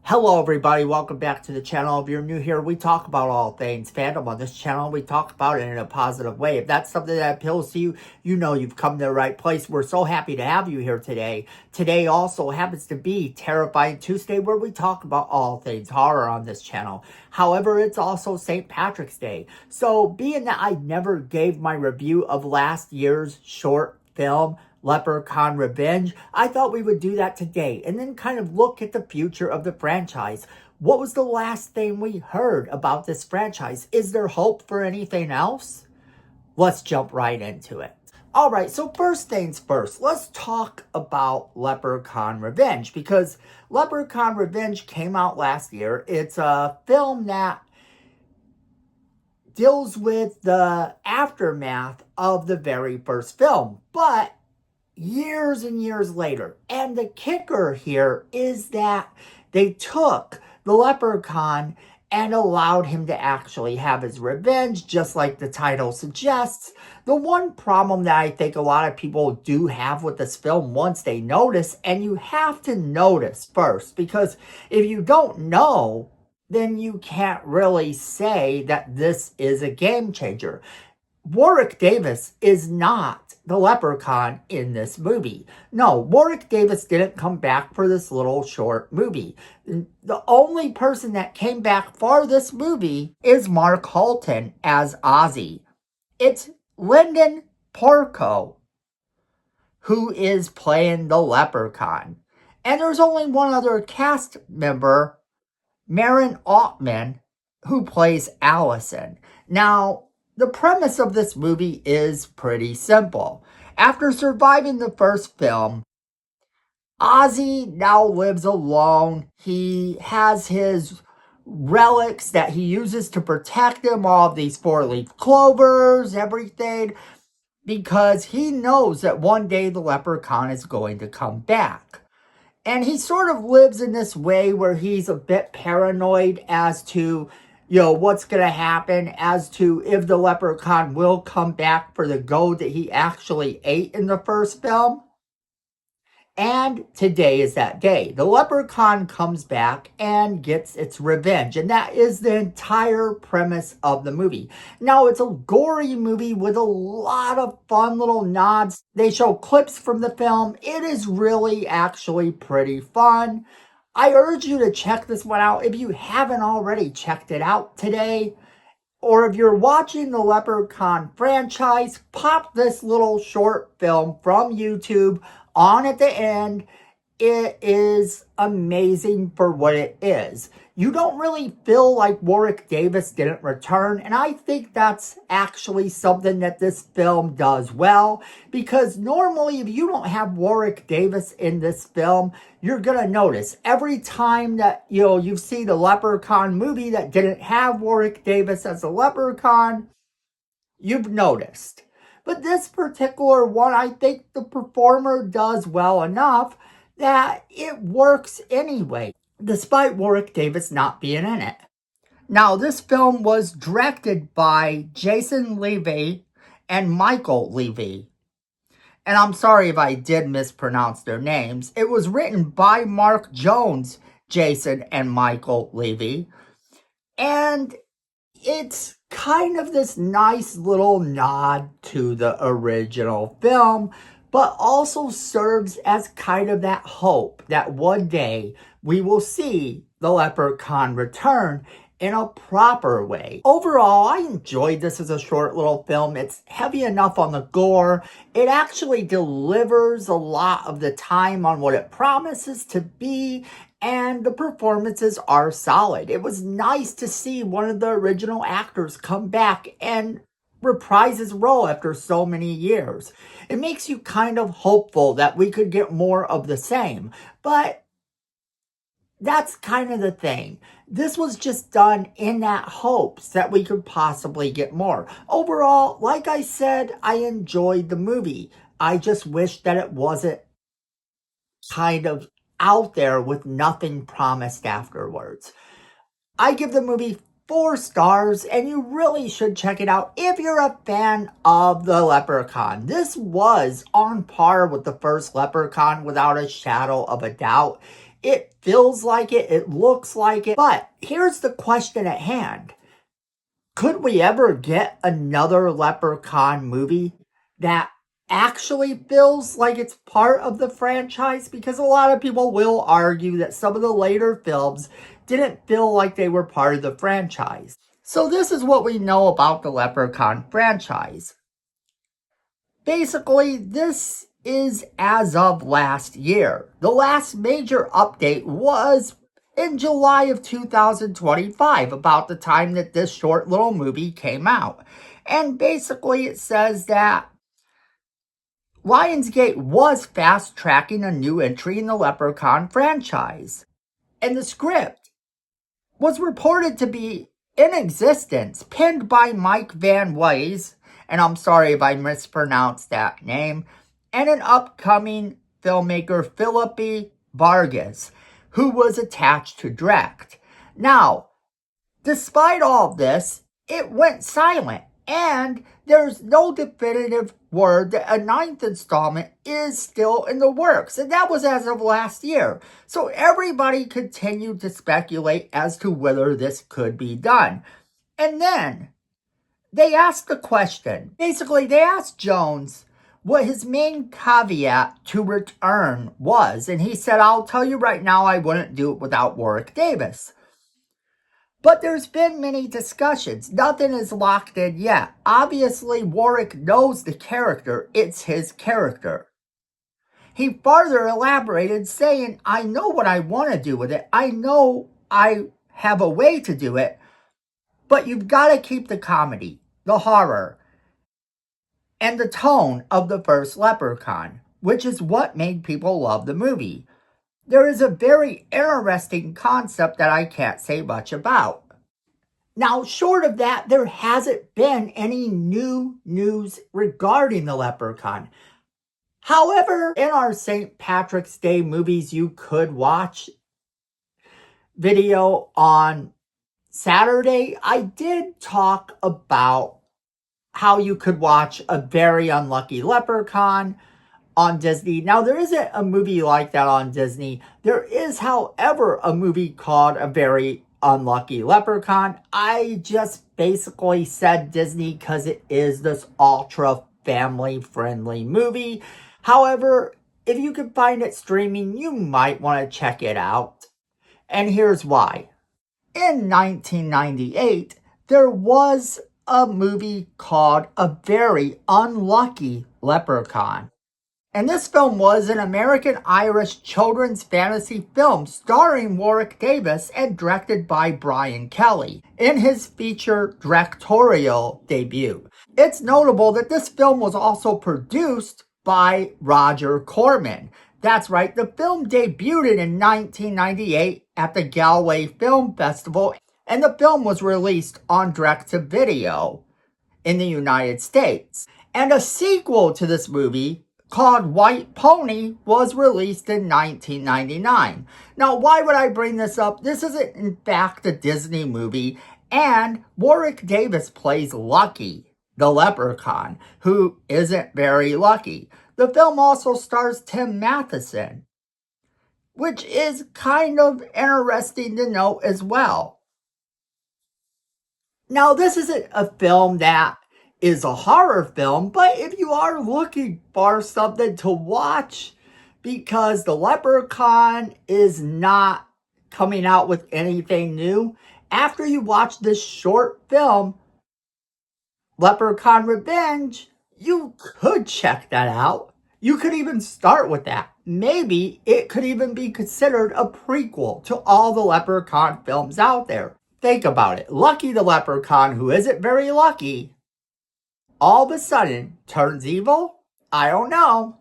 Hello everybody, welcome back to the channel. If you're new here, we talk about all things fandom on this channel. We talk about it in a positive way. If that's something that appeals to you, you know you've come to the right place. We're so happy to have you here today. Today also happens to be Terrifying Tuesday, where we talk about all things horror on this channel. However, it's also St. Patrick's Day. So being that I never gave my review of last year's short film, Leprechaun Revenge, I thought we would do that today and then kind of look at the future of the franchise. What was the last thing we heard about this franchise? Is there hope for anything else? Let's jump right into it. All right, so first things first, let's talk about Leprechaun Revenge, because Leprechaun Revenge came out last year. It's a film that deals with the aftermath of the very first film, but years and years later. And the kicker here is that they took the leprechaun and allowed him to actually have his revenge, just like the title suggests. The one problem that I think a lot of people do have with this film once they notice, and you have to notice first, because if you don't know, then you can't really say that this is a game changer. Warwick Davis is not the leprechaun in this movie. No, Warwick Davis didn't come back for this little short movie. The only person that came back for this movie is Mark Holton as Ozzy. It's Lyndon Porco who is playing the leprechaun. And there's only one other cast member, Marin Altman, who plays Allison. Now, the premise of this movie is pretty simple. After surviving the first film, Ozzy now lives alone. He has his relics that he uses to protect him, all of these four-leaf clovers, everything, because he knows that one day the leprechaun is going to come back. And he sort of lives in this way where he's a bit paranoid as to, what's going to happen, as to if the leprechaun will come back for the goat that he actually ate in the first film. And today is that day. The leprechaun comes back and gets its revenge. And that is the entire premise of the movie. Now, it's a gory movie with a lot of fun little nods. They show clips from the film. It is really actually pretty fun. I urge you to check this one out if you haven't already checked it out today. Or if you're watching the Leprechaun franchise, pop this little short film from YouTube on at the end. It is amazing for what it is. You don't really feel like Warwick Davis didn't return, and I think that's actually something that this film does well, because normally if you don't have Warwick Davis in this film, you're going to notice every time that you see the Leprechaun movie that didn't have Warwick Davis as a leprechaun, you've noticed. But this particular one, I think the performer does well enough that it works anyway, despite Warwick Davis not being in it. Now, this film was directed by Jason Levy and Michael Levy. And I'm sorry if I did mispronounce their names. It was written by Mark Jones, Jason, and Michael Levy. And it's kind of this nice little nod to the original film, but also serves as kind of that hope that one day we will see the leprechaun return in a proper way. Overall, I enjoyed this as a short little film. It's heavy enough on the gore. It actually delivers a lot of the time on what it promises to be, and the performances are solid. It was nice to see one of the original actors come back and reprise his role after so many years. It makes you kind of hopeful that we could get more of the same, but that's kind of the thing. This was just done in that hopes that we could possibly get more. Overall, like I said, I enjoyed the movie. I just wish that it wasn't kind of out there with nothing promised afterwards. I give the movie 4 stars, and you really should check it out if you're a fan of the Leprechaun. This was on par with the first Leprechaun without a shadow of a doubt. It feels like it looks like it. But here's the question at hand. Could we ever get another Leprechaun movie that actually feels like it's part of the franchise? Because a lot of people will argue that some of the later films didn't feel like they were part of the franchise. So this is what we know about the Leprechaun franchise. Basically, this is as of last year. The last major update was in July of 2025, about the time that this short little movie came out. And basically it says that Lionsgate was fast-tracking a new entry in the Leprechaun franchise. And the script was reported to be in existence, penned by Mike Van Wees, and I'm sorry if I mispronounced that name, and an upcoming filmmaker, Philippi Vargas, who was attached to direct. Now, despite all this, it went silent, and there's no definitive word that a 9th installment is still in the works, and that was as of last year. So everybody continued to speculate as to whether this could be done. And then they asked the question. Basically, they asked Jones what his main caveat to return was, and he said, "I'll tell you right now, I wouldn't do it without Warwick Davis." But there's been many discussions. Nothing is locked in yet. Obviously, Warwick knows the character. It's his character. He further elaborated, saying, "I know what I want to do with it. I know I have a way to do it. But you've got to keep the comedy, the horror, and the tone of the first Leprechaun, which is what made people love the movie. There is a very interesting concept that I can't say much about." Now, short of that, there hasn't been any new news regarding the Leprechaun. However, in our St. Patrick's Day movies you could watch video on Saturday, I did talk about how you could watch A Very Unlucky Leprechaun on Disney. Now, there isn't a movie like that on Disney. There is, however, a movie called A Very Unlucky Leprechaun. I just basically said Disney because it is this ultra family-friendly movie. However, if you can find it streaming, you might want to check it out. And here's why. In 1998, there was a movie called A Very Unlucky Leprechaun. And this film was an American-Irish children's fantasy film starring Warwick Davis and directed by Brian Kelly in his feature directorial debut. It's notable that this film was also produced by Roger Corman. That's right, the film debuted in 1998 at the Galway Film Festival, and the film was released on direct-to-video in the United States. And a sequel to this movie, called White Pony, was released in 1999. Now, why would I bring this up? This isn't, in fact, a Disney movie, and Warwick Davis plays Lucky, the leprechaun, who isn't very lucky. The film also stars Tim Matheson, which is kind of interesting to note as well. Now, this isn't a film that is a horror film, but if you are looking for something to watch, because the Leprechaun is not coming out with anything new, after you watch this short film, Leprechaun Revenge, you could check that out. You could even start with that. Maybe it could even be considered a prequel to all the Leprechaun films out there. Think about it. Lucky the Leprechaun, who isn't very lucky, all of a sudden turns evil? I don't know.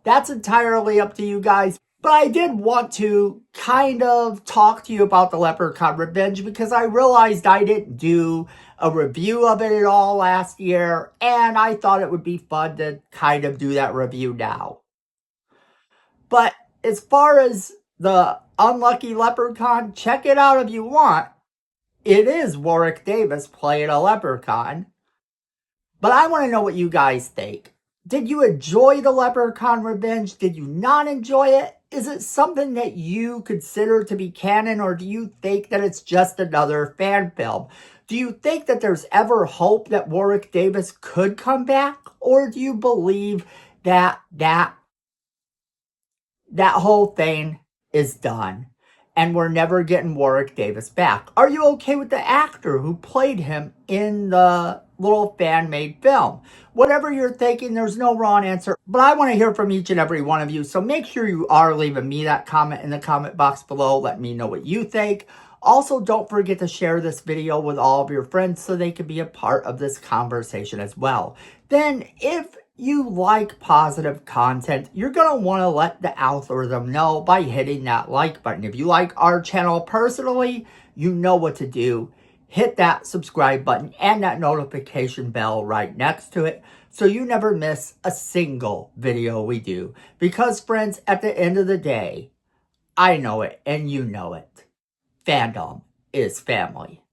That's entirely up to you guys. But I did want to kind of talk to you about the Leprechaun Revenge because I realized I didn't do a review of it at all last year, and I thought it would be fun to kind of do that review now. But as far as the Unlucky Leprechaun, check it out if you want. It is Warwick Davis playing a leprechaun. But I want to know what you guys think. Did you enjoy the Leprechaun Revenge? Did you not enjoy it? is it something that you consider to be canon, or do you think that it's just another fan film? Do you think that there's ever hope that Warwick Davis could come back? Or do you believe that whole thing is done and we're never getting Warwick Davis back? Are you okay with the actor who played him in the little fan-made film? Whatever you're thinking, there's no wrong answer, but I want to hear from each and every one of you, so make sure you are leaving me that comment in the comment box below. Let me know what you think. Also, don't forget to share this video with all of your friends so they can be a part of this conversation as well. Then, if you like positive content, you're going to want to let the algorithm know by hitting that like button. If you like our channel personally, you know what to do. Hit that subscribe button and that notification bell right next to it so you never miss a single video we do. Because friends, at the end of the day, I know it and you know it. Fandom is family.